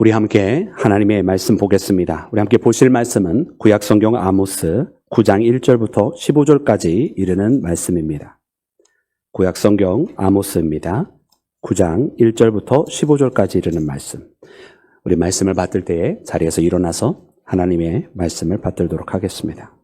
우리 함께 하나님의 말씀 보겠습니다. 우리 함께 보실 말씀은 구약성경 아모스 9장 1절부터 15절까지 이르는 말씀입니다. 구약성경 아모스입니다. 9장 1절부터 15절까지 이르는 말씀. 우리 말씀을 받들 때에 자리에서 일어나서 하나님의 말씀을 받들도록 하겠습니다.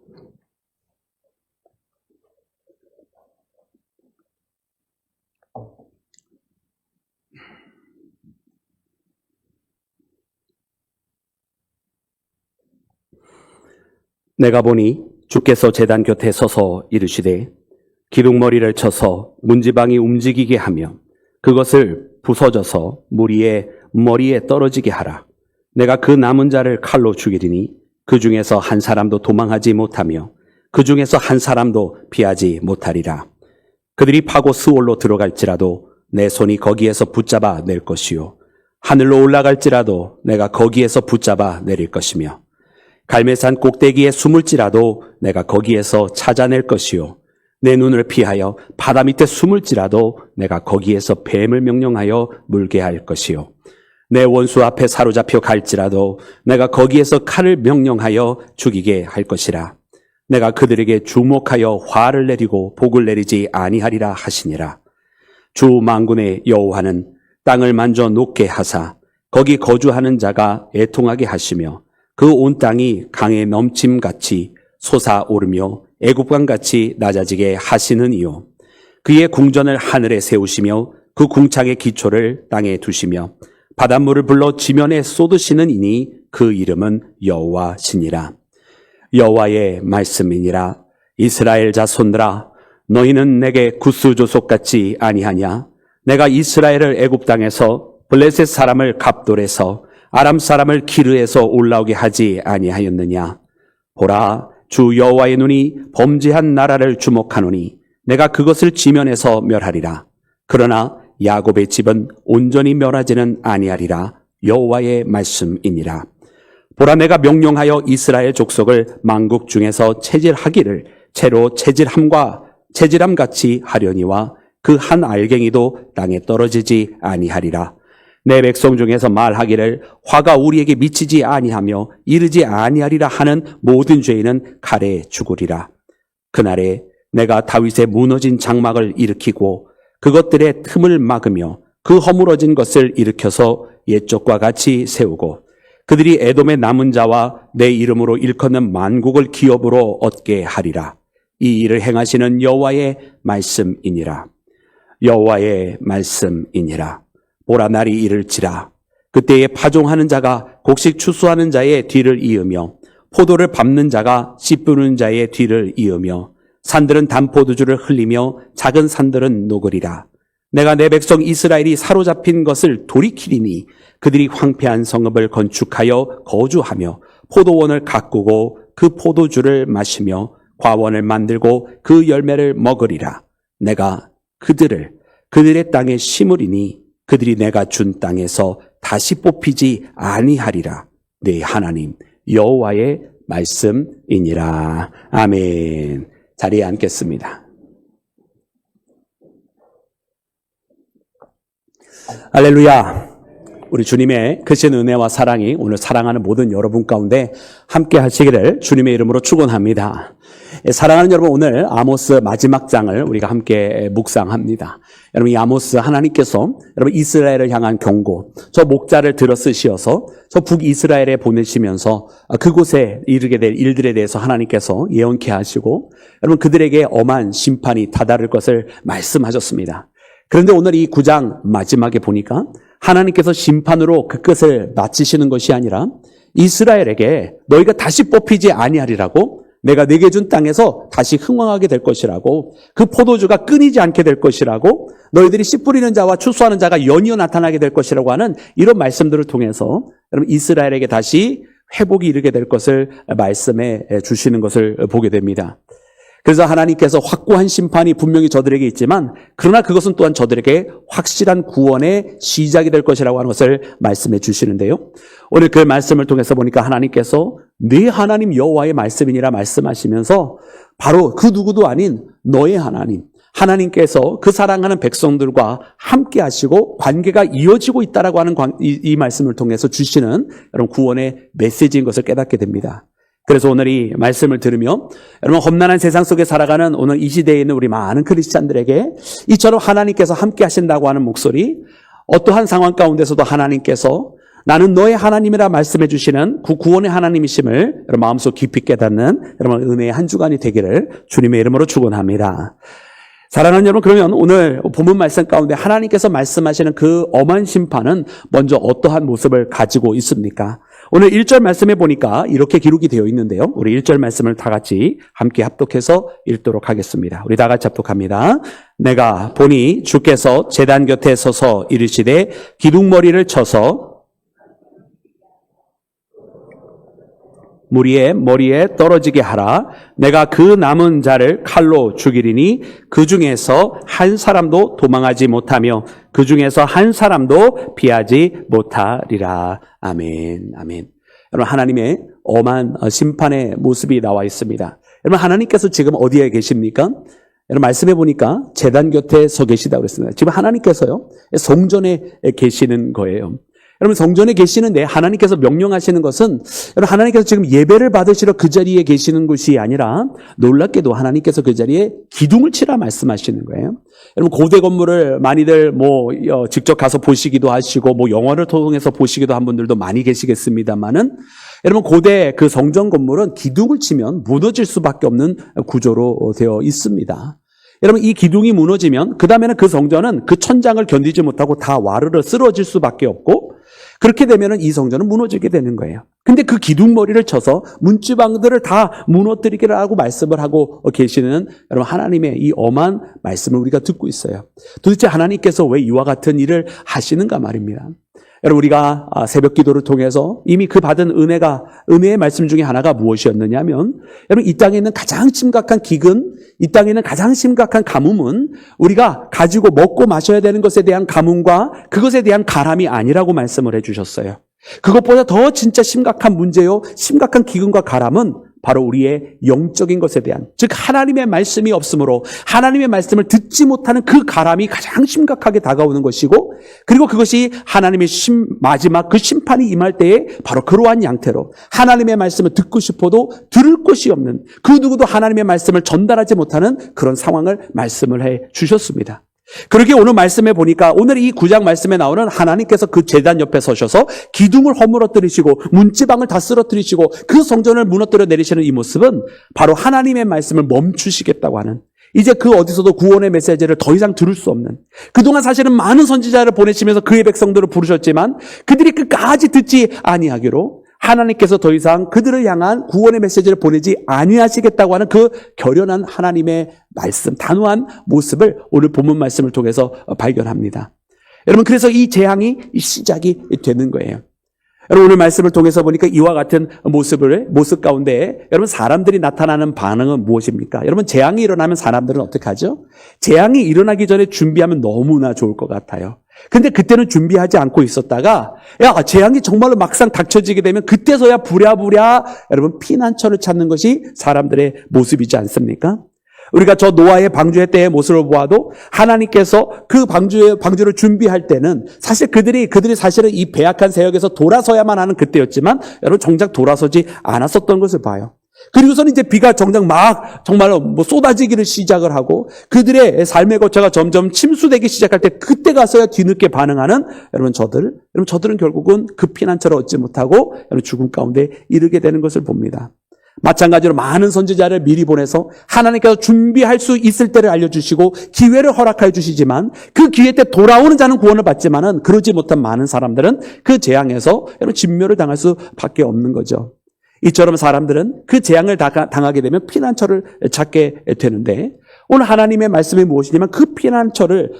내가 보니 주께서 제단 곁에 서서 이르시되 기둥머리를 쳐서 문지방이 움직이게 하며 그것을 부서져서 무리의 머리에 떨어지게 하라. 내가 그 남은 자를 칼로 죽이리니 그 중에서 한 사람도 도망하지 못하며 그 중에서 한 사람도 피하지 못하리라. 그들이 파고 스올로 들어갈지라도 내 손이 거기에서 붙잡아 낼 것이요 하늘로 올라갈지라도 내가 거기에서 붙잡아 내릴 것이며 갈매산 꼭대기에 숨을지라도 내가 거기에서 찾아낼 것이요 내 눈을 피하여 바다 밑에 숨을지라도 내가 거기에서 뱀을 명령하여 물게 할 것이요 내 원수 앞에 사로잡혀 갈지라도 내가 거기에서 칼을 명령하여 죽이게 할 것이라. 내가 그들에게 주목하여 화를 내리고 복을 내리지 아니하리라 하시니라. 주 만군의 여호와는 땅을 만져 녹게 하사 거기 거주하는 자가 애통하게 하시며 그 온 땅이 강에 넘침같이 솟아오르며 애국강같이 낮아지게 하시는 이요 그의 궁전을 하늘에 세우시며 그 궁창의 기초를 땅에 두시며 바닷물을 불러 지면에 쏟으시는 이니 그 이름은 여호와시니라. 여호와의 말씀이니라. 이스라엘 자손들아 너희는 내게 구스조속같이 아니하냐. 내가 이스라엘을 애굽 땅에서 블레셋 사람을 갑돌에서 아람 사람을 기르에서 올라오게 하지 아니하였느냐. 보라 주 여호와의 눈이 범죄한 나라를 주목하노니 내가 그것을 지면에서 멸하리라. 그러나 야곱의 집은 온전히 멸하지는 아니하리라. 여호와의 말씀이니라. 보라 내가 명령하여 이스라엘 족속을 만국 중에서 체질하기를 채로 체질함같이 하려니와 그 한 알갱이도 땅에 떨어지지 아니하리라. 내 백성 중에서 말하기를 화가 우리에게 미치지 아니하며 이르지 아니하리라 하는 모든 죄인은 칼에 죽으리라. 그날에 내가 다윗의 무너진 장막을 일으키고 그것들의 틈을 막으며 그 허물어진 것을 일으켜서 옛적과 같이 세우고 그들이 에돔의 남은 자와 내 이름으로 일컫는 만국을 기업으로 얻게 하리라. 이 일을 행하시는 여호와의 말씀이니라. 여호와의 말씀이니라. 보라 날이 이를지라. 그때에 파종하는 자가 곡식 추수하는 자의 뒤를 이으며 포도를 밟는 자가 씨 뿌는 자의 뒤를 이으며 산들은 단포도주를 흘리며 작은 산들은 녹으리라. 내가 내 백성 이스라엘이 사로잡힌 것을 돌이키리니 그들이 황폐한 성읍을 건축하여 거주하며 포도원을 가꾸고 그 포도주를 마시며 과원을 만들고 그 열매를 먹으리라. 내가 그들의 땅에 심으리니 그들이 내가 준 땅에서 다시 뽑히지 아니하리라. 네 하나님 여호와의 말씀이니라. 아멘. 자리에 앉겠습니다. 할렐루야. 우리 주님의 크신 은혜와 사랑이 오늘 사랑하는 모든 여러분 가운데 함께 하시기를 주님의 이름으로 축원합니다. 사랑하는 여러분, 오늘 아모스 마지막 장을 우리가 함께 묵상합니다. 여러분, 이 아모스 하나님께서 여러분 이스라엘을 향한 경고, 저 목자를 들어 쓰시어서 저 북이스라엘에 보내시면서 그곳에 이르게 될 일들에 대해서 하나님께서 예언케 하시고 여러분 그들에게 엄한 심판이 다다를 것을 말씀하셨습니다. 그런데 오늘 이 9장 마지막에 보니까 하나님께서 심판으로 그 끝을 마치시는 것이 아니라 이스라엘에게 너희가 다시 뽑히지 아니하리라고, 내가 네게 준 땅에서 다시 흥왕하게 될 것이라고, 그 포도주가 끊이지 않게 될 것이라고, 너희들이 씨 뿌리는 자와 추수하는 자가 연이어 나타나게 될 것이라고 하는 이런 말씀들을 통해서 여러분 이스라엘에게 다시 회복이 이르게 될 것을 말씀해 주시는 것을 보게 됩니다. 그래서 하나님께서 확고한 심판이 분명히 저들에게 있지만 그러나 그것은 또한 저들에게 확실한 구원의 시작이 될 것이라고 하는 것을 말씀해 주시는데요. 오늘 그 말씀을 통해서 보니까 하나님께서 네 하나님 여호와의 말씀이니라 말씀하시면서 바로 그 누구도 아닌 너의 하나님, 하나님께서 그 사랑하는 백성들과 함께 하시고 관계가 이어지고 있다라고 하는 이 말씀을 통해서 주시는 여러분 구원의 메시지인 것을 깨닫게 됩니다. 그래서 오늘 이 말씀을 들으며 여러분 험난한 세상 속에 살아가는 오늘 이 시대에 있는 우리 많은 크리스찬들에게 이처럼 하나님께서 함께 하신다고 하는 목소리, 어떠한 상황 가운데서도 하나님께서 나는 너의 하나님이라 말씀해 주시는 그 구원의 하나님이심을 여러분 마음속 깊이 깨닫는 여러분 은혜의 한 주간이 되기를 주님의 이름으로 축원합니다. 사랑하는 여러분, 그러면 오늘 본문 말씀 가운데 하나님께서 말씀하시는 그 엄한 심판은 먼저 어떠한 모습을 가지고 있습니까? 오늘 1절 말씀에 보니까 이렇게 기록이 되어 있는데요. 우리 1절 말씀을 다 같이 함께 합독해서 읽도록 하겠습니다. 우리 다 같이 합독합니다. 내가 보니 주께서 제단 곁에 서서 이르시되 기둥머리를 쳐서 무리의 머리에 떨어지게 하라. 내가 그 남은 자를 칼로 죽이리니 그 중에서 한 사람도 도망하지 못하며 그 중에서 한 사람도 피하지 못하리라. 아멘. 아멘. 여러분 하나님의 엄한 심판의 모습이 나와 있습니다. 여러분 하나님께서 지금 어디에 계십니까? 여러분 말씀해 보니까 제단 곁에 서 계시다고 그랬습니다. 지금 하나님께서요 성전에 계시는 거예요. 여러분 성전에 계시는데 하나님께서 명령하시는 것은 여러분 하나님께서 지금 예배를 받으시러 그 자리에 계시는 것이 아니라 놀랍게도 하나님께서 그 자리에 기둥을 치라 말씀하시는 거예요. 여러분 고대 건물을 많이들 직접 가서 보시기도 하시고 영화를 통해서 보시기도 한 분들도 많이 계시겠습니다만은 여러분 고대 그 성전 건물은 기둥을 치면 무너질 수밖에 없는 구조로 되어 있습니다. 여러분 이 기둥이 무너지면 그 다음에는 그 성전은 그 천장을 견디지 못하고 다 와르르 쓰러질 수밖에 없고 그렇게 되면은 이 성전은 무너지게 되는 거예요. 근데 그 기둥머리를 쳐서 문지방들을 다 무너뜨리기라고 말씀을 하고 계시는 여러분 하나님의 이 엄한 말씀을 우리가 듣고 있어요. 도대체 하나님께서 왜 이와 같은 일을 하시는가 말입니다. 여러분 우리가 새벽 기도를 통해서 이미 그 받은 은혜의 말씀 중에 하나가 무엇이었느냐면 여러분 이 땅에 있는 가장 심각한 기근, 이 땅에 있는 가장 심각한 가뭄은 우리가 가지고 먹고 마셔야 되는 것에 대한 가뭄과 그것에 대한 가람이 아니라고 말씀을 해주셨어요. 그것보다 더 진짜 심각한 문제요, 심각한 기근과 가람은 바로 우리의 영적인 것에 대한, 즉 하나님의 말씀이 없으므로 하나님의 말씀을 듣지 못하는 그 가람이 가장 심각하게 다가오는 것이고, 그리고 그것이 하나님의 마지막 그 심판이 임할 때에 바로 그러한 양태로 하나님의 말씀을 듣고 싶어도 들을 곳이 없는, 그 누구도 하나님의 말씀을 전달하지 못하는 그런 상황을 말씀을 해 주셨습니다. 그러게 오늘 말씀에 보니까 오늘 이 9장 말씀에 나오는 하나님께서 그 제단 옆에 서셔서 기둥을 허물어뜨리시고 문지방을 다 쓰러뜨리시고 그 성전을 무너뜨려 내리시는 이 모습은 바로 하나님의 말씀을 멈추시겠다고 하는, 이제 그 어디서도 구원의 메시지를 더 이상 들을 수 없는, 그동안 사실은 많은 선지자를 보내시면서 그의 백성들을 부르셨지만 그들이 끝까지 듣지 아니하기로 하나님께서 더 이상 그들을 향한 구원의 메시지를 보내지 아니하시겠다고 하는 그 결연한 하나님의 말씀, 단호한 모습을 오늘 본문 말씀을 통해서 발견합니다. 여러분 그래서 이 재앙이 시작이 되는 거예요. 여러분 오늘 말씀을 통해서 보니까 이와 같은 모습 가운데 여러분 사람들이 나타나는 반응은 무엇입니까? 여러분 재앙이 일어나면 사람들은 어떻게 하죠? 재앙이 일어나기 전에 준비하면 너무나 좋을 것 같아요. 근데 그때는 준비하지 않고 있었다가 재앙이 정말로 막상 닥쳐지게 되면 그때서야 부랴부랴 여러분 피난처를 찾는 것이 사람들의 모습이지 않습니까? 우리가 저 노아의 방주의 때의 모습을 보아도 하나님께서 그 방주를 준비할 때는 사실 그들이 사실은 이 배악한 세역에서 돌아서야만 하는 그때였지만 여러분 정작 돌아서지 않았었던 것을 봐요. 그리고서는 이제 비가 정작 정말로 쏟아지기를 시작을 하고 그들의 삶의 거처가 점점 침수되기 시작할 때 그때 가서야 뒤늦게 반응하는 여러분 저들은 결국은 그 피난처를 얻지 못하고 여러분 죽음 가운데 이르게 되는 것을 봅니다. 마찬가지로 많은 선지자를 미리 보내서 하나님께서 준비할 수 있을 때를 알려주시고 기회를 허락해 주시지만 그 기회 때 돌아오는 자는 구원을 받지만은 그러지 못한 많은 사람들은 그 재앙에서 여러분 진멸을 당할 수밖에 없는 거죠. 이처럼 사람들은 그 재앙을 당하게 되면 피난처를 찾게 되는데 오늘 하나님의 말씀이 무엇이냐면 그 피난처를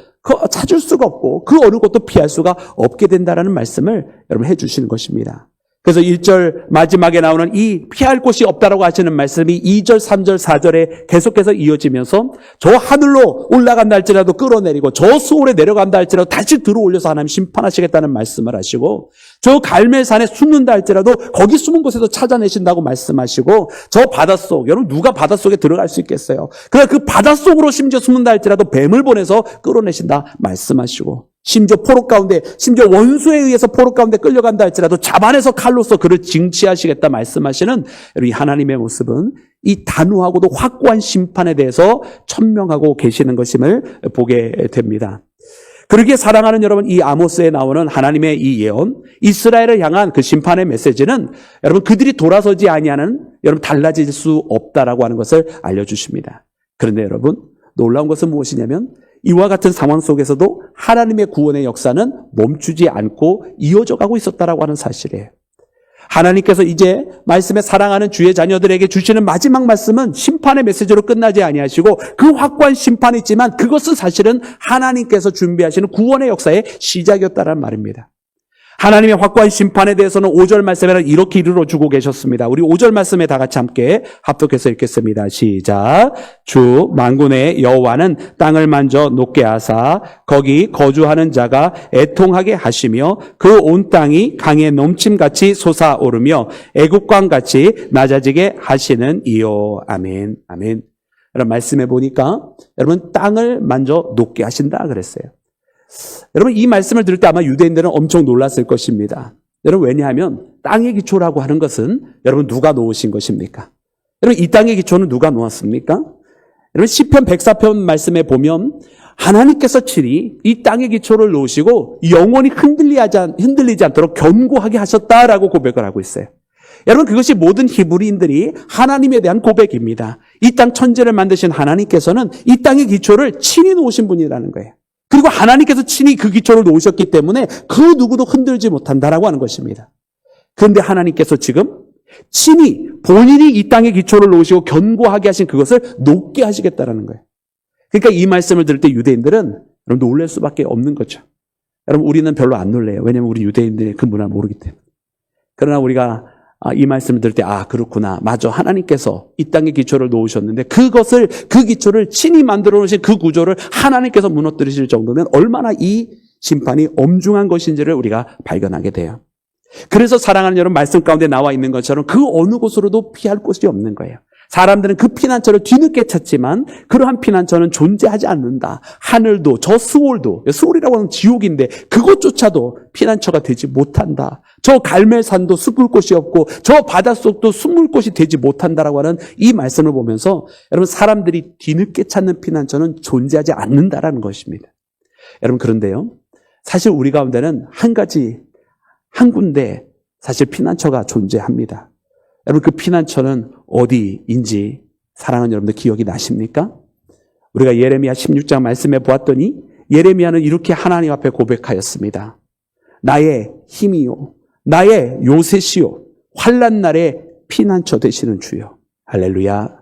찾을 수가 없고 그 어느 곳도 피할 수가 없게 된다라는 말씀을 여러분 해주시는 것입니다. 그래서 1절 마지막에 나오는 이 피할 곳이 없다라고 하시는 말씀이 2절, 3절, 4절에 계속해서 이어지면서 저 하늘로 올라간다 할지라도 끌어내리고 저 수월에 내려간다 할지라도 다시 들어올려서 하나님 심판하시겠다는 말씀을 하시고 저 갈멜산에 숨는다 할지라도 거기 숨은 곳에서 찾아내신다고 말씀하시고 저 바닷속, 여러분 누가 바닷속에 들어갈 수 있겠어요? 그래서 그 바닷속으로 심지어 숨는다 할지라도 뱀을 보내서 끌어내신다 말씀하시고 심지어 포로 가운데, 심지어 원수에 의해서 포로 가운데 끌려간다 할지라도 잡아내서 칼로서 그를 징치하시겠다 말씀하시는 이 하나님의 모습은 이 단호하고도 확고한 심판에 대해서 천명하고 계시는 것임을 보게 됩니다. 그러기에 사랑하는 여러분, 이 아모스에 나오는 하나님의 이 예언, 이스라엘을 향한 그 심판의 메시지는 여러분 그들이 돌아서지 아니하는 여러분 달라질 수 없다라고 하는 것을 알려주십니다. 그런데 여러분 놀라운 것은 무엇이냐면 이와 같은 상황 속에서도 하나님의 구원의 역사는 멈추지 않고 이어져 가고 있었다라고 하는 사실이에요. 하나님께서 이제 말씀에 사랑하는 주의 자녀들에게 주시는 마지막 말씀은 심판의 메시지로 끝나지 아니하시고 그 확고한 심판이 있지만 그것은 사실은 하나님께서 준비하시는 구원의 역사의 시작이었다는 말입니다. 하나님의 확고한 심판에 대해서는 5절 말씀에는 이렇게 이르러주고 계셨습니다. 우리 5절 말씀에 다 같이 함께 합독해서 읽겠습니다. 시작. 주 만군의 여호와는 땅을 만져 높게 하사 거기 거주하는 자가 애통하게 하시며 그 온 땅이 강에 넘침같이 솟아오르며 애국강같이 낮아지게 하시는 이요. 아멘. 아멘. 여러분 말씀해 보니까 여러분 땅을 만져 높게 하신다 그랬어요. 여러분 이 말씀을 들을 때 아마 유대인들은 엄청 놀랐을 것입니다. 여러분 왜냐하면 땅의 기초라고 하는 것은 여러분 누가 놓으신 것입니까? 여러분 이 땅의 기초는 누가 놓았습니까? 여러분 시편 104편 말씀에 보면 하나님께서 친히 이 땅의 기초를 놓으시고 영원히 흔들리지 않도록 견고하게 하셨다라고 고백을 하고 있어요. 여러분 그것이 모든 히브리인들이 하나님에 대한 고백입니다. 이 땅 천지를 만드신 하나님께서는 이 땅의 기초를 친히 놓으신 분이라는 거예요. 그리고 하나님께서 친히 그 기초를 놓으셨기 때문에 그 누구도 흔들지 못한다라고 하는 것입니다. 그런데 하나님께서 지금 친히 본인이 이 땅의 기초를 놓으시고 견고하게 하신 그것을 높게 하시겠다라는 거예요. 그러니까 이 말씀을 들을 때 유대인들은 여러분 놀랄 수밖에 없는 거죠. 여러분 우리는 별로 안 놀래요. 왜냐하면 우리 유대인들이 그 문화를 모르기 때문에. 그러나 우리가 이 말씀을 들을 때 그렇구나. 맞아. 하나님께서 이 땅의 기초를 놓으셨는데 그 기초를 친히 만들어 놓으신 그 구조를 하나님께서 무너뜨리실 정도면 얼마나 이 심판이 엄중한 것인지를 우리가 발견하게 돼요. 그래서 사랑하는 여러분 말씀 가운데 나와 있는 것처럼 그 어느 곳으로도 피할 곳이 없는 거예요. 사람들은 그 피난처를 뒤늦게 찾지만 그러한 피난처는 존재하지 않는다. 하늘도 저 스올이라고 하는 지옥인데 그것조차도 피난처가 되지 못한다. 저 갈멜산도 숨을 곳이 없고 저 바닷속도 숨을 곳이 되지 못한다라고 하는 이 말씀을 보면서 여러분 사람들이 뒤늦게 찾는 피난처는 존재하지 않는다라는 것입니다. 여러분 그런데요. 사실 우리 가운데는 한 군데 사실 피난처가 존재합니다. 여러분 그 피난처는 어디인지 사랑하는 여러분들 기억이 나십니까? 우리가 예레미야 16장 말씀해 보았더니 예레미야는 이렇게 하나님 앞에 고백하였습니다. 나의 힘이요 나의 요새시요 환난 날에 피난처 되시는 주여. 할렐루야.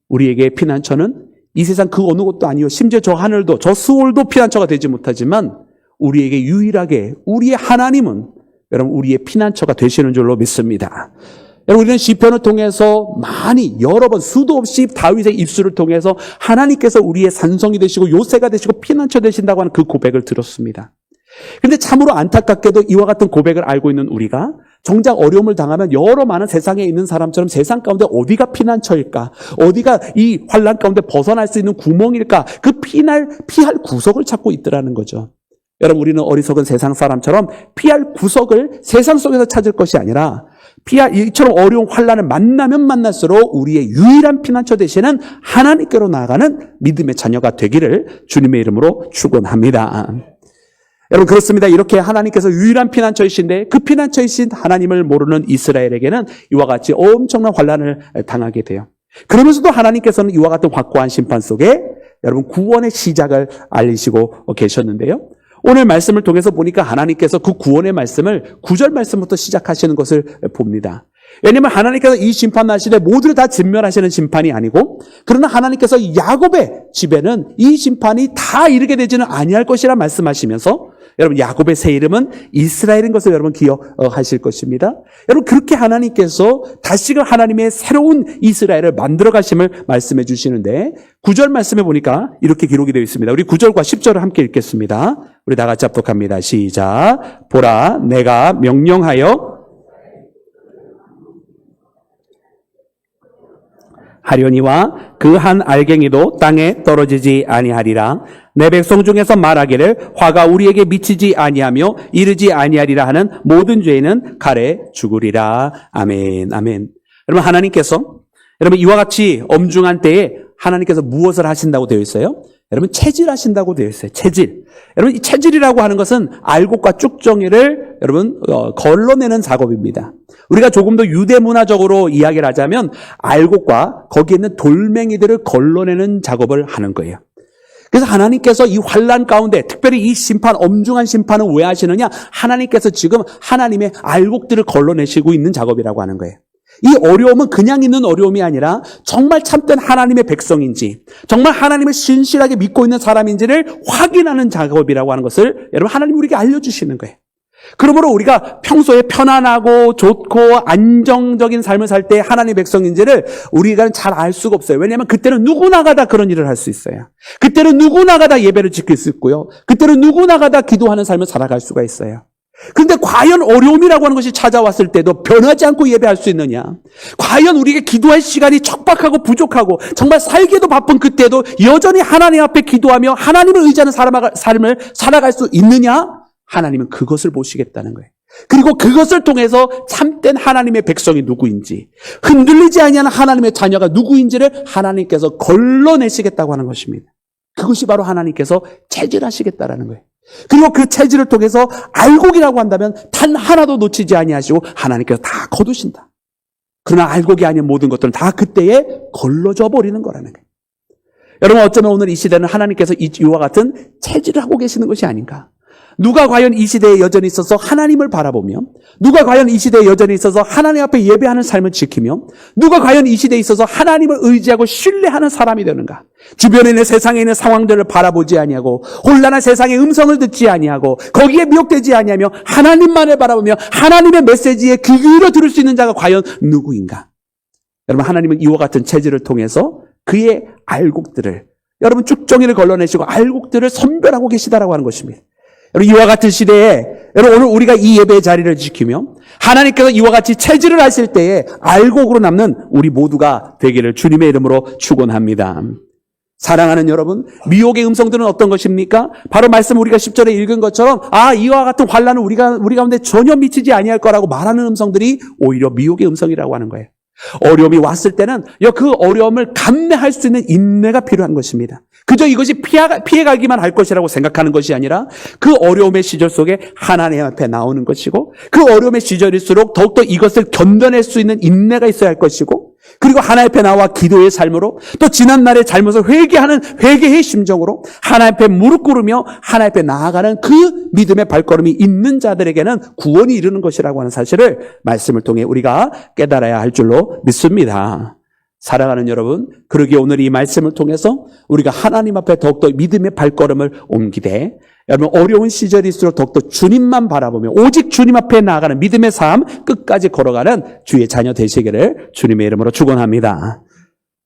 우리에게 피난처는 이 세상 그 어느 곳도 아니요 심지어 저 하늘도 저 스올도 피난처가 되지 못하지만 우리에게 유일하게 우리의 하나님은 여러분 우리의 피난처가 되시는 줄로 믿습니다. 여러분 우리는 시편을 통해서 많이 여러 번 수도 없이 다윗의 입술을 통해서 하나님께서 우리의 산성이 되시고 요새가 되시고 피난처 되신다고 하는 그 고백을 들었습니다. 그런데 참으로 안타깝게도 이와 같은 고백을 알고 있는 우리가 정작 어려움을 당하면 여러 많은 세상에 있는 사람처럼 세상 가운데 어디가 피난처일까? 어디가 이 환난 가운데 벗어날 수 있는 구멍일까? 그 피할 구석을 찾고 있더라는 거죠. 여러분 우리는 어리석은 세상 사람처럼 피할 구석을 세상 속에서 찾을 것이 아니라 이처럼 어려운 환난을 만나면 만날수록 우리의 유일한 피난처 되시는 하나님께로 나아가는 믿음의 자녀가 되기를 주님의 이름으로 축원합니다. 여러분 그렇습니다. 이렇게 하나님께서 유일한 피난처이신데 그 피난처이신 하나님을 모르는 이스라엘에게는 이와 같이 엄청난 환난을 당하게 돼요. 그러면서도 하나님께서는 이와 같은 확고한 심판 속에 여러분 구원의 시작을 알리시고 계셨는데요. 오늘 말씀을 통해서 보니까 하나님께서 그 구원의 말씀을 9절 말씀부터 시작하시는 것을 봅니다. 왜냐하면 하나님께서 이 심판하시되 모두를 다 진멸하시는 심판이 아니고, 그러나 하나님께서 야곱의 집에는 이 심판이 다 이르게 되지는 아니할 것이라 말씀하시면서, 여러분 야곱의 새 이름은 이스라엘인 것을 여러분 기억하실 것입니다. 여러분 그렇게 하나님께서 다시금 하나님의 새로운 이스라엘을 만들어 가심을 말씀해 주시는데, 9절 말씀해 보니까 이렇게 기록이 되어 있습니다. 우리 9절과 10절을 함께 읽겠습니다. 우리 다 같이 합독합니다. 시작. 보라, 내가 명령하여 하려니와 그 한 알갱이도 땅에 떨어지지 아니하리라. 내 백성 중에서 말하기를 화가 우리에게 미치지 아니하며 이르지 아니하리라 하는 모든 죄는 칼에 죽으리라. 아멘. 아멘. 여러분 하나님께서 여러분 이와 같이 엄중한 때에 하나님께서 무엇을 하신다고 되어 있어요? 여러분 체질하신다고 되어 있어요. 체질. 여러분 이 체질이라고 하는 것은 알곡과 쭉정이를 여러분 걸러내는 작업입니다. 우리가 조금 더 유대 문화적으로 이야기를 하자면 알곡과 거기에 있는 돌멩이들을 걸러내는 작업을 하는 거예요. 그래서 하나님께서 이 환난 가운데 특별히 이 심판, 엄중한 심판을 왜 하시느냐? 하나님께서 지금 하나님의 알곡들을 걸러내시고 있는 작업이라고 하는 거예요. 이 어려움은 그냥 있는 어려움이 아니라 정말 참된 하나님의 백성인지, 정말 하나님을 신실하게 믿고 있는 사람인지를 확인하는 작업이라고 하는 것을 여러분 하나님이 우리에게 알려주시는 거예요. 그러므로 우리가 평소에 편안하고 좋고 안정적인 삶을 살 때 하나님의 백성인지를 우리가 잘 알 수가 없어요. 왜냐하면 그때는 누구나가 다 그런 일을 할 수 있어요. 그때는 누구나가 다 예배를 지킬 수 있고요. 그때는 누구나가 다 기도하는 삶을 살아갈 수가 있어요. 그런데 과연 어려움이라고 하는 것이 찾아왔을 때도 변하지 않고 예배할 수 있느냐? 과연 우리에게 기도할 시간이 척박하고 부족하고 정말 살기도 바쁜 그때도 여전히 하나님 앞에 기도하며 하나님을 의지하는 삶을 살아갈 수 있느냐? 하나님은 그것을 보시겠다는 거예요. 그리고 그것을 통해서 참된 하나님의 백성이 누구인지, 흔들리지 아니하는 하나님의 자녀가 누구인지를 하나님께서 걸러내시겠다고 하는 것입니다. 그것이 바로 하나님께서 체질하시겠다라는 거예요. 그리고 그 체질을 통해서 알곡이라고 한다면 단 하나도 놓치지 아니하시고 하나님께서 다 거두신다. 그러나 알곡이 아닌 모든 것들은 다 그때에 걸러져 버리는 거라는 거예요. 여러분 어쩌면 오늘 이 시대는 하나님께서 이와 같은 체질을 하고 계시는 것이 아닌가. 누가 과연 이 시대에 여전히 있어서 하나님을 바라보며, 누가 과연 이 시대에 여전히 있어서 하나님 앞에 예배하는 삶을 지키며, 누가 과연 이 시대에 있어서 하나님을 의지하고 신뢰하는 사람이 되는가. 주변에 있는 세상에 있는 상황들을 바라보지 아니하고 혼란한 세상의 음성을 듣지 아니하고 거기에 미혹되지 아니하며 하나님만을 바라보며 하나님의 메시지에 귀 기울여 들을 수 있는 자가 과연 누구인가. 여러분 하나님은 이와 같은 체질을 통해서 그의 알곡들을, 여러분 쭉정이를 걸러내시고 알곡들을 선별하고 계시다라고 하는 것입니다. 여러분 이와 같은 시대에 여러분 오늘 우리가 이 예배의 자리를 지키며 하나님께서 이와 같이 체질을 하실 때에 알곡으로 남는 우리 모두가 되기를 주님의 이름으로 축원합니다. 사랑하는 여러분, 미혹의 음성들은 어떤 것입니까? 바로 말씀 우리가 10절에 읽은 것처럼 이와 같은 환난은 우리 가운데 전혀 미치지 아니할 거라고 말하는 음성들이 오히려 미혹의 음성이라고 하는 거예요. 어려움이 왔을 때는 그 어려움을 감내할 수 있는 인내가 필요한 것입니다. 그저 이것이 피해가기만 할 것이라고 생각하는 것이 아니라 그 어려움의 시절 속에 하나님 앞에 나오는 것이고, 그 어려움의 시절일수록 더욱더 이것을 견뎌낼 수 있는 인내가 있어야 할 것이고, 그리고 하나님 앞에 나와 기도의 삶으로, 또 지난날의 잘못을 회개의 심정으로 하나님 앞에 무릎 꿇으며 하나님 앞에 나아가는 그 믿음의 발걸음이 있는 자들에게는 구원이 이르는 것이라고 하는 사실을 말씀을 통해 우리가 깨달아야 할 줄로 믿습니다. 사랑하는 여러분, 그러기에 오늘 이 말씀을 통해서 우리가 하나님 앞에 더욱더 믿음의 발걸음을 옮기되, 여러분 어려운 시절일수록 더욱더 주님만 바라보며 오직 주님 앞에 나아가는 믿음의 삶 끝까지 걸어가는 주의 자녀 되시기를 주님의 이름으로 축원합니다.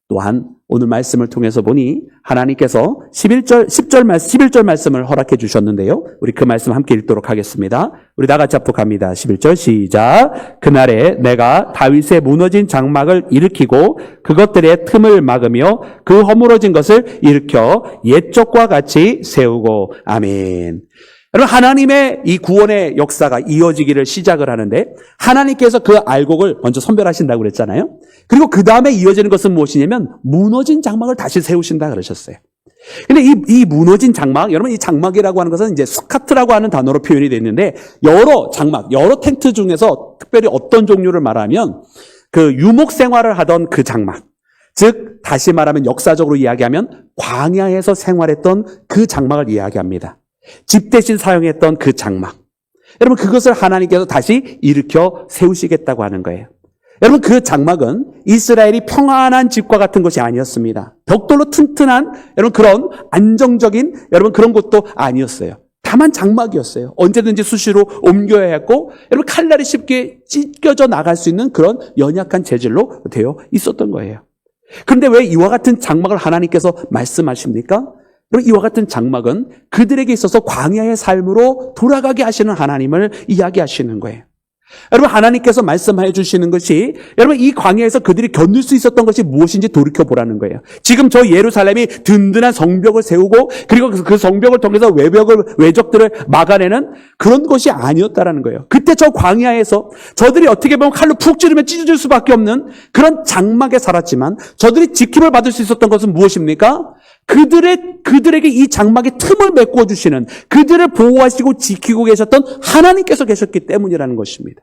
또한 오늘 말씀을 통해서 보니 하나님께서 11절 말씀을 허락해 주셨는데요. 우리 그 말씀 함께 읽도록 하겠습니다. 우리 다 같이 합독합니다. 11절 시작. 그날에 내가 다윗의 무너진 장막을 일으키고 그것들의 틈을 막으며 그 허물어진 것을 일으켜 옛적과 같이 세우고. 아멘. 여러분 하나님의 이 구원의 역사가 이어지기를 시작을 하는데 하나님께서 그 알곡을 먼저 선별하신다고 그랬잖아요. 그리고 그 다음에 이어지는 것은 무엇이냐면 무너진 장막을 다시 세우신다 그러셨어요. 근데 이 무너진 장막, 여러분 이 장막이라고 하는 것은 이제 수카트라고 하는 단어로 표현이 되어 있는데 여러 장막, 여러 텐트 중에서 특별히 어떤 종류를 말하면 그 유목 생활을 하던 그 장막, 즉 다시 말하면 역사적으로 이야기하면 광야에서 생활했던 그 장막을 이야기합니다. 집 대신 사용했던 그 장막. 여러분 그것을 하나님께서 다시 일으켜 세우시겠다고 하는 거예요. 여러분, 그 장막은 이스라엘이 평안한 집과 같은 것이 아니었습니다. 벽돌로 튼튼한 여러분 그런 안정적인 여러분 그런 곳도 아니었어요. 다만 장막이었어요. 언제든지 수시로 옮겨야 했고 여러분 칼날이 쉽게 찢겨져 나갈 수 있는 그런 연약한 재질로 되어 있었던 거예요. 그런데 왜 이와 같은 장막을 하나님께서 말씀하십니까? 여러분, 이와 같은 장막은 그들에게 있어서 광야의 삶으로 돌아가게 하시는 하나님을 이야기하시는 거예요. 여러분, 하나님께서 말씀해 주시는 것이 여러분 이 광야에서 그들이 견딜 수 있었던 것이 무엇인지 돌이켜보라는 거예요. 지금 저 예루살렘이 든든한 성벽을 세우고 그리고 그 성벽을 통해서 외적들을 막아내는 그런 것이 아니었다라는 거예요. 그때 저 광야에서 저들이 어떻게 보면 칼로 푹 찌르면 찢어질 수밖에 없는 그런 장막에 살았지만 저들이 지킴을 받을 수 있었던 것은 무엇입니까? 그들에게 이 장막의 틈을 메꿔 주시는 그들을 보호하시고 지키고 계셨던 하나님께서 계셨기 때문이라는 것입니다.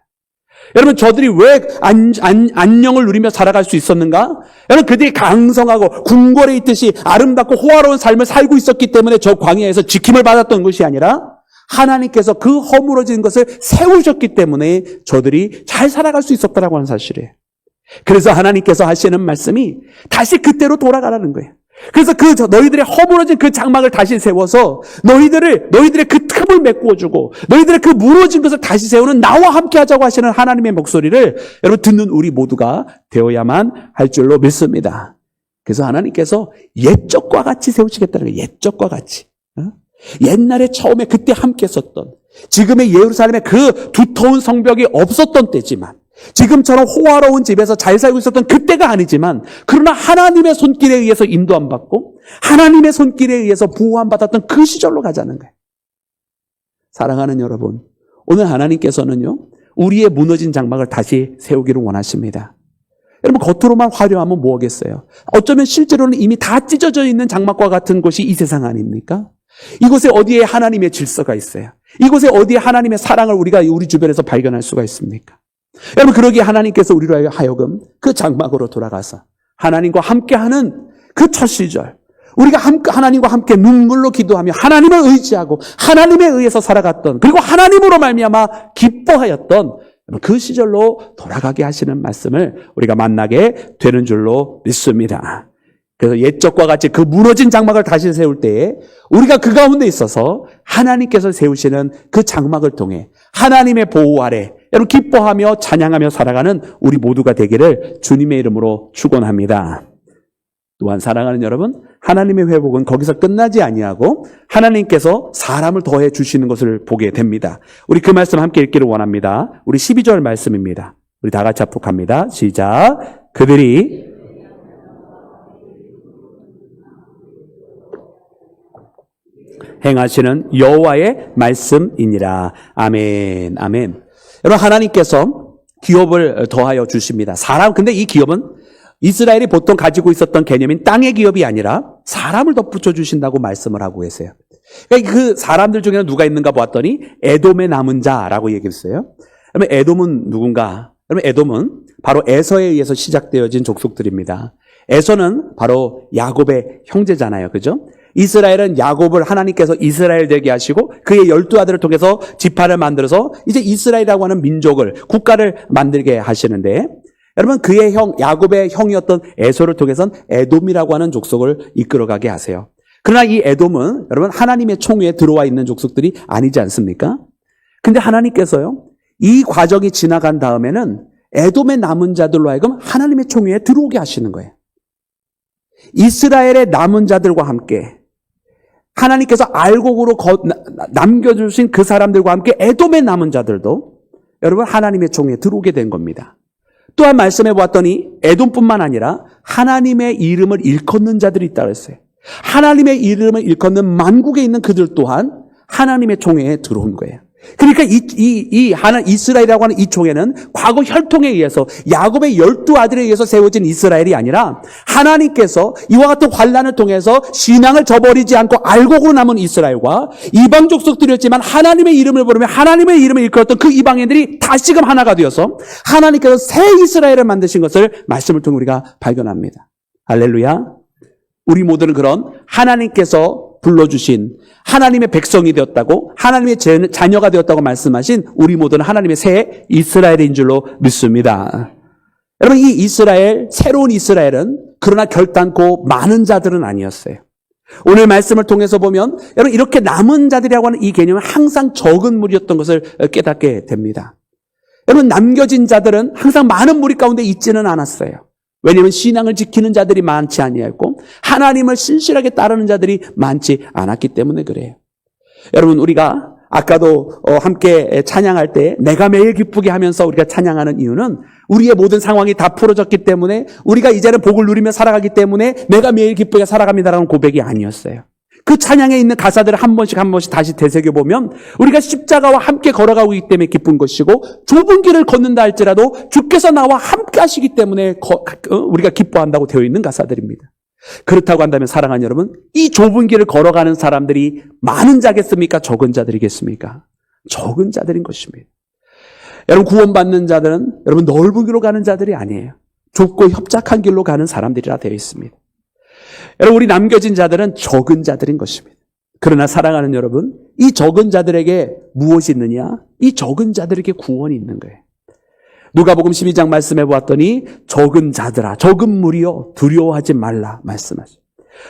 여러분, 저들이 왜 안녕을 누리며 살아갈 수 있었는가? 여러분, 그들이 강성하고 궁궐에 있듯이 아름답고 호화로운 삶을 살고 있었기 때문에 저 광야에서 지킴을 받았던 것이 아니라 하나님께서 그 허물어진 것을 세우셨기 때문에 저들이 잘 살아갈 수 있었다라고 하는 사실이에요. 그래서 하나님께서 하시는 말씀이 다시 그때로 돌아가라는 거예요. 그래서 너희들의 허물어진 그 장막을 다시 세워서 너희들의 그 틈을 메꾸어주고 너희들의 그 무너진 것을 다시 세우는 나와 함께 하자고 하시는 하나님의 목소리를 여러분 듣는 우리 모두가 되어야만 할 줄로 믿습니다. 그래서 하나님께서 옛적과 같이 세우시겠다는 거예요. 옛적과 같이. 옛날에 처음에 그때 함께 썼던 지금의 예루살렘에 그 두터운 성벽이 없었던 때지만 지금처럼 호화로운 집에서 잘 살고 있었던 그때가 아니지만 그러나 하나님의 손길에 의해서 인도 안 받고 하나님의 손길에 의해서 보호 안 받았던 그 시절로 가자는 거예요. 사랑하는 여러분, 오늘 하나님께서는요 우리의 무너진 장막을 다시 세우기를 원하십니다. 여러분, 겉으로만 화려하면 뭐하겠어요? 어쩌면 실제로는 이미 다 찢어져 있는 장막과 같은 곳이 이 세상 아닙니까? 이곳에 어디에 하나님의 질서가 있어요? 이곳에 어디에 하나님의 사랑을 우리가 우리 주변에서 발견할 수가 있습니까? 여러분, 그러기에 하나님께서 우리로 하여금 그 장막으로 돌아가서 하나님과 함께하는 그 첫 시절, 우리가 하나님과 함께 눈물로 기도하며 하나님을 의지하고 하나님에 의해서 살아갔던 그리고 하나님으로 말미암아 기뻐하였던 그 시절로 돌아가게 하시는 말씀을 우리가 만나게 되는 줄로 믿습니다. 그래서 옛적과 같이 그 무너진 장막을 다시 세울 때에 우리가 그 가운데 있어서 하나님께서 세우시는 그 장막을 통해 하나님의 보호 아래 여러분 기뻐하며 찬양하며 살아가는 우리 모두가 되기를 주님의 이름으로 축원합니다. 또한 사랑하는 여러분, 하나님의 회복은 거기서 끝나지 아니하고 하나님께서 사람을 더해 주시는 것을 보게 됩니다. 우리 그 말씀 함께 읽기를 원합니다. 우리 12절 말씀입니다. 우리 다 같이 합독합니다. 시작. 그들이 행하시는 여호와의 말씀이니라. 아멘, 아멘. 여러분, 하나님께서 기업을 더하여 주십니다. 근데 이 기업은 이스라엘이 보통 가지고 있었던 개념인 땅의 기업이 아니라 사람을 덧붙여 주신다고 말씀을 하고 계세요. 그러니까 그 사람들 중에는 누가 있는가 보았더니 에돔의 남은 자라고 얘기했어요. 그러면 에돔은 누군가? 그러면 에돔은 바로 에서에 의해서 시작되어진 족속들입니다. 에서는 바로 야곱의 형제잖아요. 그죠? 이스라엘은 야곱을 하나님께서 이스라엘 되게 하시고 그의 12아들을 통해서 지파를 만들어서 이제 이스라엘이라고 하는 민족을, 국가를 만들게 하시는데 여러분 그의 야곱의 형이었던 에서를 통해서는 에돔이라고 하는 족속을 이끌어가게 하세요. 그러나 이 에돔은 여러분 하나님의 총회에 들어와 있는 족속들이 아니지 않습니까? 근데 하나님께서요 이 과정이 지나간 다음에는 에돔의 남은 자들로 하여금 하나님의 총회에 들어오게 하시는 거예요. 이스라엘의 남은 자들과 함께 하나님께서 알곡으로 남겨주신 그 사람들과 함께 에돔의 남은 자들도 여러분 하나님의 총회에 들어오게 된 겁니다. 또한 말씀해 보았더니 에돔뿐만 아니라 하나님의 이름을 일컫는 자들이 있다고 했어요. 하나님의 이름을 일컫는 만국에 있는 그들 또한 하나님의 총회에 들어온 거예요. 그러니까 이스라엘이라고 하는 이 총회는 과거 혈통에 의해서 야곱의 12아들에 의해서 세워진 이스라엘이 아니라 하나님께서 이와 같은 환난을 통해서 신앙을 저버리지 않고 알곡으로 남은 이스라엘과 이방 족속들이었지만 하나님의 이름을 부르며 하나님의 이름을 일컬었던 그 이방인들이 다시금 하나가 되어서 하나님께서 새 이스라엘을 만드신 것을 말씀을 통해 우리가 발견합니다. 할렐루야. 우리 모두는 그런 하나님께서 불러주신 하나님의 백성이 되었다고 하나님의 자녀가 되었다고 말씀하신 우리 모두는 하나님의 새 이스라엘인 줄로 믿습니다. 여러분, 이 이스라엘, 새로운 이스라엘은 그러나 결단코 많은 자들은 아니었어요. 오늘 말씀을 통해서 보면 여러분, 이렇게 남은 자들이라고 하는 이 개념은 항상 적은 무리였던 것을 깨닫게 됩니다. 여러분, 남겨진 자들은 항상 많은 무리 가운데 있지는 않았어요. 왜냐하면 신앙을 지키는 자들이 많지 아니했고 하나님을 신실하게 따르는 자들이 많지 않았기 때문에 그래요. 여러분, 우리가 아까도 함께 찬양할 때 내가 매일 기쁘게 하면서 우리가 찬양하는 이유는 우리의 모든 상황이 다 풀어졌기 때문에 우리가 이제는 복을 누리며 살아가기 때문에 내가 매일 기쁘게 살아갑니다라는 고백이 아니었어요. 그 찬양에 있는 가사들을 한 번씩 다시 되새겨보면 우리가 십자가와 함께 걸어가고 있기 때문에 기쁜 것이고 좁은 길을 걷는다 할지라도 주께서 나와 함께 하시기 때문에 우리가 기뻐한다고 되어 있는 가사들입니다. 그렇다고 한다면 사랑하는 여러분, 이 좁은 길을 걸어가는 사람들이 많은 자겠습니까? 적은 자들이겠습니까? 적은 자들인 것입니다. 여러분, 구원받는 자들은 여러분 넓은 길로 가는 자들이 아니에요. 좁고 협착한 길로 가는 사람들이라 되어 있습니다. 여러분, 우리 남겨진 자들은 적은 자들인 것입니다. 그러나 사랑하는 여러분, 이 적은 자들에게 무엇이 있느냐? 이 적은 자들에게 구원이 있는 거예요. 누가복음 12장 말씀해 보았더니 적은 자들아, 적은 무리여 두려워하지 말라 말씀하시죠.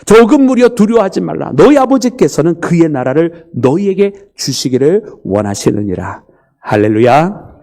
적은 무리여 두려워하지 말라. 너희 아버지께서는 그의 나라를 너희에게 주시기를 원하시느니라. 할렐루야.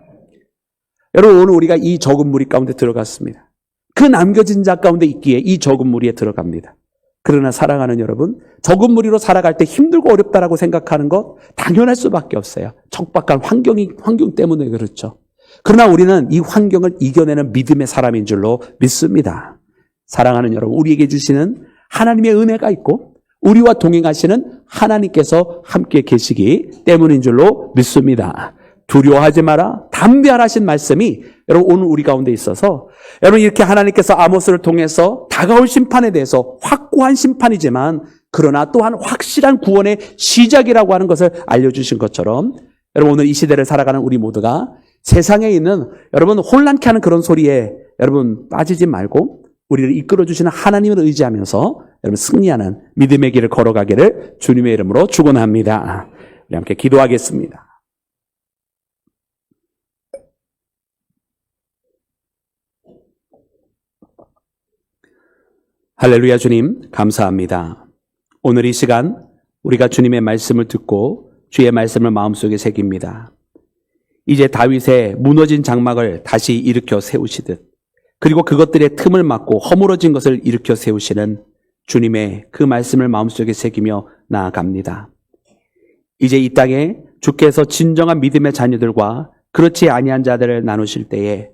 여러분, 오늘 우리가 이 적은 무리 가운데 들어갔습니다. 그 남겨진 자 가운데 있기에 이 적은 무리에 들어갑니다. 그러나 사랑하는 여러분, 적은 무리로 살아갈 때 힘들고 어렵다라고 생각하는 것 당연할 수밖에 없어요. 척박한 환경 때문에 그렇죠. 그러나 우리는 이 환경을 이겨내는 믿음의 사람인 줄로 믿습니다. 사랑하는 여러분, 우리에게 주시는 하나님의 은혜가 있고 우리와 동행하시는 하나님께서 함께 계시기 때문인 줄로 믿습니다. 두려워하지 마라, 담대하라 하신 말씀이 여러분 오늘 우리 가운데 있어서 여러분 이렇게 하나님께서 아모스를 통해서 다가올 심판에 대해서 확고한 심판이지만 그러나 또한 확실한 구원의 시작이라고 하는 것을 알려주신 것처럼 여러분 오늘 이 시대를 살아가는 우리 모두가 세상에 있는 여러분 혼란케 하는 그런 소리에 여러분 빠지지 말고 우리를 이끌어주시는 하나님을 의지하면서 여러분 승리하는 믿음의 길을 걸어가기를 주님의 이름으로 축원합니다. 우리 함께 기도하겠습니다. 할렐루야. 주님 감사합니다. 오늘 이 시간 우리가 주님의 말씀을 듣고 주의 말씀을 마음속에 새깁니다. 이제 다윗의 무너진 장막을 다시 일으켜 세우시듯 그리고 그것들의 틈을 막고 허물어진 것을 일으켜 세우시는 주님의 그 말씀을 마음속에 새기며 나아갑니다. 이제 이 땅에 주께서 진정한 믿음의 자녀들과 그렇지 아니한 자들을 나누실 때에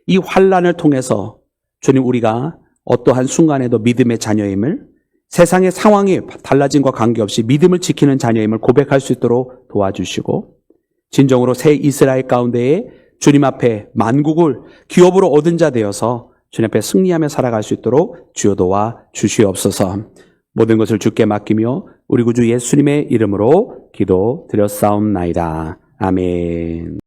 이 환난을 통해서 주님 우리가 어떠한 순간에도 믿음의 자녀임을 세상의 상황이 달라짐과 관계없이 믿음을 지키는 자녀임을 고백할 수 있도록 도와주시고 진정으로 새 이스라엘 가운데에 주님 앞에 만국을 기업으로 얻은 자 되어서 주님 앞에 승리하며 살아갈 수 있도록 주여 도와 주시옵소서. 모든 것을 주께 맡기며 우리 구주 예수님의 이름으로 기도드렸사옵나이다. 아멘.